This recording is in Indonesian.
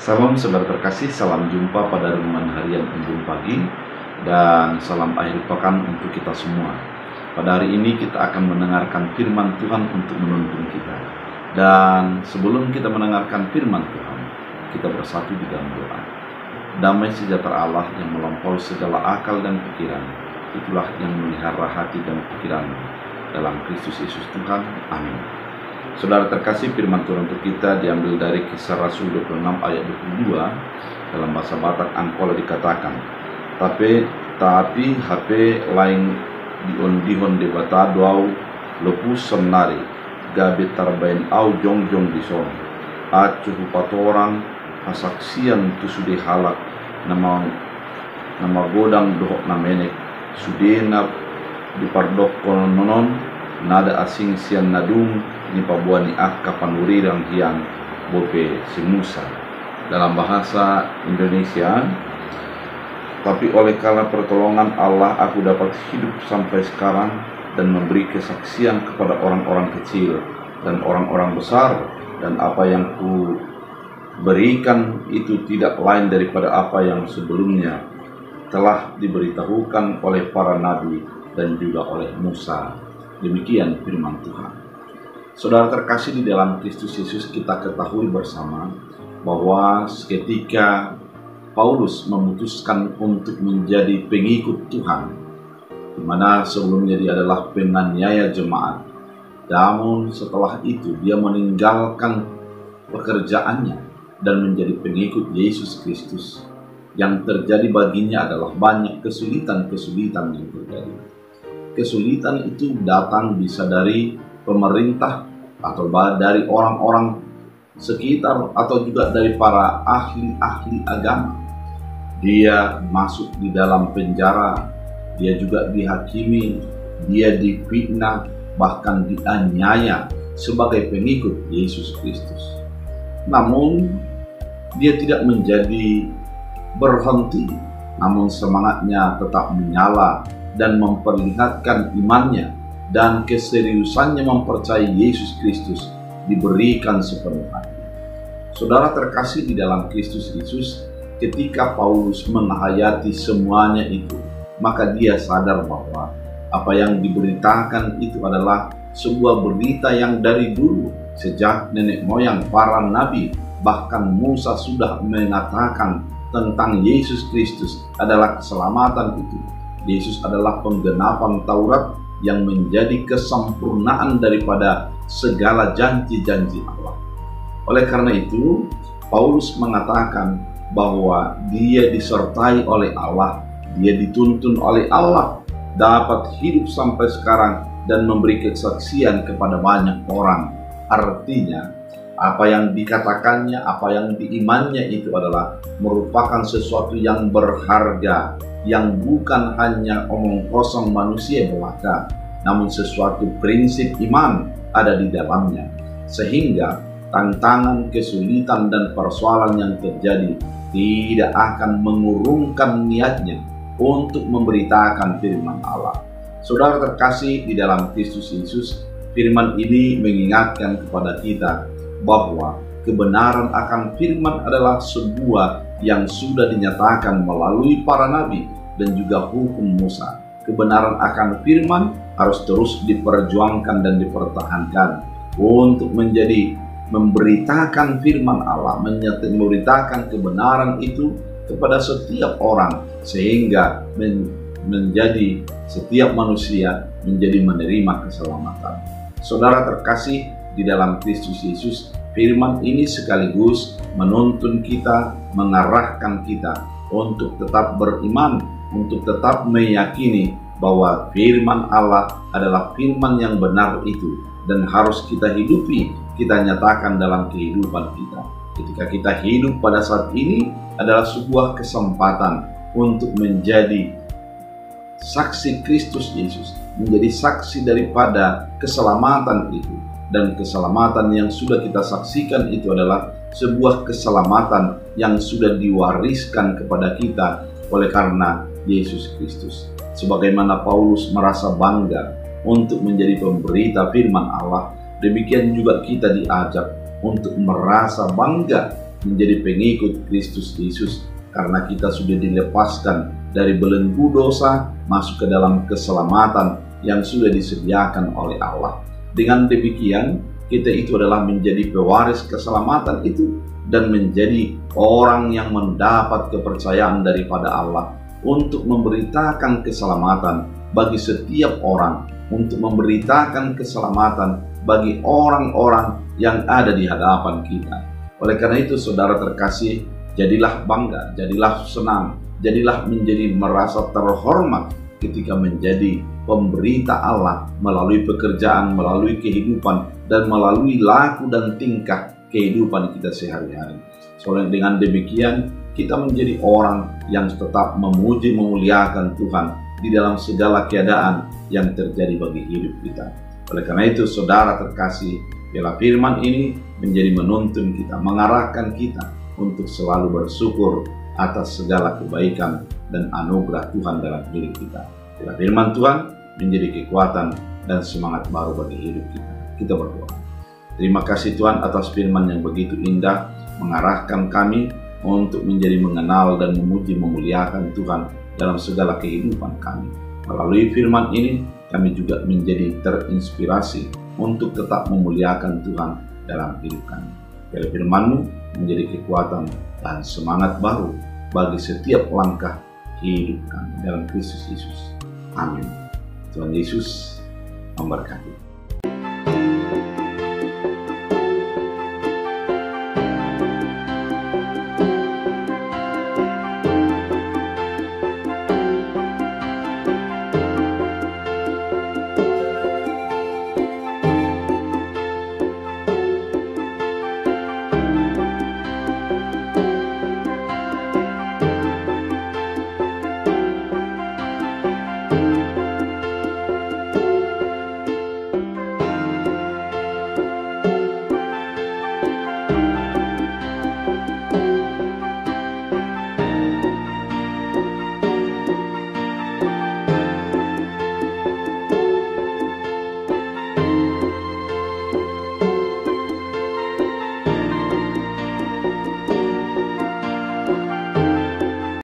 Salam saudara terkasih, salam jumpa pada renungan harian Embun Pagi dan salam akhir pekan untuk kita semua. Pada hari ini kita akan mendengarkan firman Tuhan untuk menuntun kita. Dan sebelum kita mendengarkan firman Tuhan, kita bersatu di dalam doa. Damai sejahtera Allah yang melampaui segala akal dan pikiran, itulah yang memelihara hati dan pikiran dalam Kristus Yesus Tuhan. Amin. Saudara terkasih, firman Tuhan untuk kita diambil dari Kisah Rasul 26 ayat 22. Dalam bahasa Batak Angkola dikatakan, tapi HP lain dion debata doau lepus senari gabe tarbain au jong di son acu patorang pasaksian tu sudah halak nama godang dohok namenek sudena dipardok konon nada asing sian nadung ni pabuani kapan urirang hiang bope si Musa. Dalam bahasa Indonesia, tapi oleh karena pertolongan Allah aku dapat hidup sampai sekarang dan memberi kesaksian kepada orang-orang kecil dan orang-orang besar, dan apa yang ku berikan itu tidak lain daripada apa yang sebelumnya telah diberitahukan oleh para nabi dan juga oleh Musa. Demikian firman Tuhan. Saudara terkasih, di dalam Kristus Yesus kita ketahui bersama bahwa ketika Paulus memutuskan untuk menjadi pengikut Tuhan, di mana sebelumnya dia adalah penganiaya jemaat, namun setelah itu dia meninggalkan pekerjaannya dan menjadi pengikut Yesus Kristus. Yang terjadi baginya adalah banyak kesulitan-kesulitan yang terjadi. Kesulitan itu datang bisa dari pemerintah atau dari orang-orang sekitar atau juga dari para ahli-ahli agama. Dia masuk di dalam penjara, dia juga dihakimi, dia difitnah, bahkan dianiaya sebagai pengikut Yesus Kristus. Namun dia tidak menjadi berhenti, namun semangatnya tetap menyala dan memperlihatkan imannya dan keseriusannya mempercayai Yesus Kristus diberikan sepenuh hati. Saudara terkasih di dalam Kristus Yesus, ketika Paulus menghayati semuanya itu, maka dia sadar bahwa apa yang diberitakan itu adalah sebuah berita yang dari dulu, sejak nenek moyang para nabi, bahkan Musa sudah mengatakan tentang Yesus Kristus adalah keselamatan itu. Yesus adalah penggenapan Taurat yang menjadi kesempurnaan daripada segala janji-janji Allah. Oleh karena itu, Paulus mengatakan bahwa dia disertai oleh Allah, dia dituntun oleh Allah, dapat hidup sampai sekarang dan memberi kesaksian kepada banyak orang. Artinya, apa yang dikatakannya, apa yang diimannya itu adalah merupakan sesuatu yang berharga, yang bukan hanya omong kosong manusia belaka, namun sesuatu prinsip iman ada di dalamnya. Sehingga tantangan, kesulitan, dan persoalan yang terjadi tidak akan mengurungkan niatnya untuk memberitakan firman Allah. Saudara terkasih di dalam Kristus Yesus, firman ini mengingatkan kepada kita bahwa kebenaran akan firman adalah sebuah yang sudah dinyatakan melalui para nabi dan juga hukum Musa. Kebenaran akan firman harus terus diperjuangkan dan dipertahankan untuk menjadi memberitakan firman Allah, memberitakan kebenaran itu kepada setiap orang, sehingga menjadi setiap manusia menjadi menerima keselamatan. Saudara terkasih di dalam Kristus Yesus, firman ini sekaligus menuntun kita, mengarahkan kita untuk tetap beriman, untuk tetap meyakini bahwa firman Allah adalah firman yang benar itu dan harus kita hidupi, kita nyatakan dalam kehidupan kita. Ketika kita hidup pada saat ini adalah sebuah kesempatan untuk menjadi saksi Kristus Yesus, menjadi saksi daripada keselamatan itu. Dan keselamatan yang sudah kita saksikan itu adalah sebuah keselamatan yang sudah diwariskan kepada kita oleh karena Yesus Kristus. Sebagaimana Paulus merasa bangga untuk menjadi pemberita firman Allah, demikian juga kita diajak untuk merasa bangga menjadi pengikut Kristus Yesus, karena kita sudah dilepaskan dari belenggu dosa masuk ke dalam keselamatan yang sudah disediakan oleh Allah. Dengan demikian, kita itu adalah menjadi pewaris keselamatan itu dan menjadi orang yang mendapat kepercayaan daripada Allah untuk memberitakan keselamatan bagi setiap orang, untuk memberitakan keselamatan bagi orang-orang yang ada di hadapan kita. Oleh karena itu, saudara terkasih, jadilah bangga, jadilah senang, jadilah menjadi merasa terhormat ketika menjadi pemberita Allah melalui pekerjaan, melalui kehidupan, dan melalui laku dan tingkah kehidupan kita sehari-hari. Soalnya dengan demikian, kita menjadi orang yang tetap memuji memuliakan Tuhan di dalam segala keadaan yang terjadi bagi hidup kita. Oleh karena itu, saudara terkasih, biarlah firman ini menjadi menuntun kita, mengarahkan kita untuk selalu bersyukur atas segala kebaikan dan anugerah Tuhan dalam hidup kita. Biarlah firman Tuhan menjadi kekuatan dan semangat baru bagi hidup kita. Kita berdoa. Terima kasih Tuhan atas firman yang begitu indah, mengarahkan kami untuk menjadi mengenal dan memuji memuliakan Tuhan dalam segala kehidupan kami. Melalui firman ini, kami juga menjadi terinspirasi untuk tetap memuliakan Tuhan dalam hidup kami. Biar firman-Mu menjadi kekuatan dan semangat baru bagi setiap langkah hidup kami dalam Kristus Yesus. Amin. Tuhan Yesus memberkati.